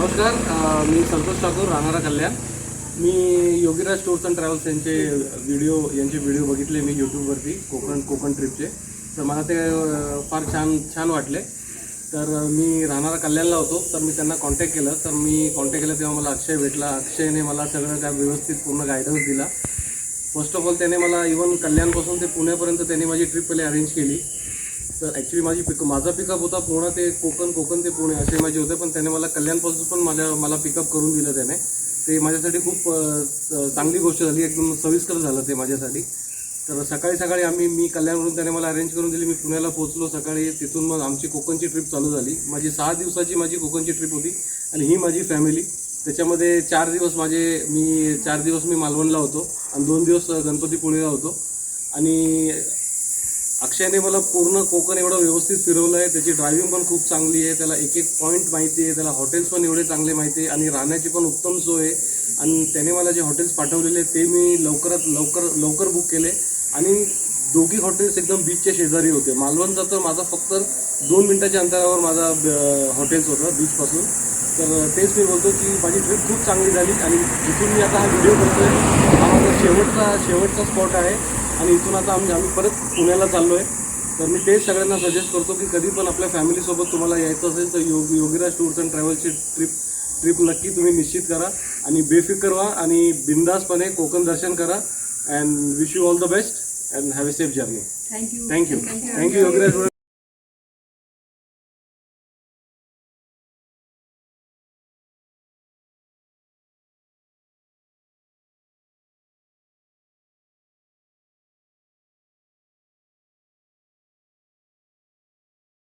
नमस्कार, मी संतोष ठाकूर, राहणारा कल्याण. मी Yogiraj tours and travels यांचे व्हिडिओ बघितले मी यूट्यूबवरती कोकण ट्रिपचे. तर मला ते फार छान वाटले. तर मी राहणारा कल्याणला होतो. तर मी त्यांना कॉन्टॅक्ट केलं. तेव्हा मला अक्षय भेटला. अक्षयने मला सगळं काय व्यवस्थित पूर्ण गायडन्स दिला. फर्स्ट ऑफ ऑल त्याने मला इवन कल्याणपासून ते पुण्यापर्यंत त्यांनी माझी ट्रिप पहिले अरेंज केली. तर ॲक्च्युली माझा पिकअप होता पूर्ण ते कोकण ते पुणे असे माझे होते. पण त्याने मला कल्याणपासून पण मला पिकअप करून दिलं त्याने. ते माझ्यासाठी खूप चांगली गोष्ट झाली. एकदम सविस्कर झालं ते माझ्यासाठी. तर सकाळी मी कल्याणवरून त्याने मला अरेंज करून दिली. मी पुण्याला पोहोचलो सकाळी. तिथून मग आमची कोकणची ट्रिप चालू झाली. माझी 6 दिवसाची माझी कोकणची ट्रिप होती आणि ही माझी फॅमिली. त्याच्यामध्ये 4 दिवस मी मालवणला होतो आणि 2 दिवस गणपतीपुळेला होतो. आणि अक्षयने मला पूर्ण कोकण एवढं व्यवस्थित फिरवलं आहे. त्याची ड्रायव्हिंग पण खूप चांगली आहे. त्याला एक पॉईंट माहिती आहे. त्याला हॉटेल्स पण एवढे चांगले माहिती आहे आणि राहण्याची पण उत्तम सोय आहे. आणि त्याने मला जे हॉटेल्स पाठवलेले ते मी लवकर बुक केले. आणि दोघी हॉटेल्स एकदम बीचच्या शेजारी होते. मालवणचा तर माझा फक्त 2 मिनिटाच्या अंतरावर माझा हॉटेल्स होतं बीचपासून. तर तेच मी बोलतो की माझी ट्रिप खूप चांगली झाली. आणि जिथून मी आता हा व्हिडिओ करतोय हा माझा शेवटचा स्पॉट आहे. आणि इथून आता आम्ही परत पुण्याला चाललो आहे. तर मी तेच सगळ्यांना सजेस्ट करतो की कधी पण आपल्या फॅमिलीसोबत तुम्हाला यायचं असेल तर योगीराज टूर्स अँड ट्रॅव्हल्सची ट्रिप नक्की तुम्ही निश्चित करा. आणि बेफिकर व्हा आणि बिंदासपणे कोकण दर्शन करा. And wish you all the best and have a safe journey. Thank you Yogiraj.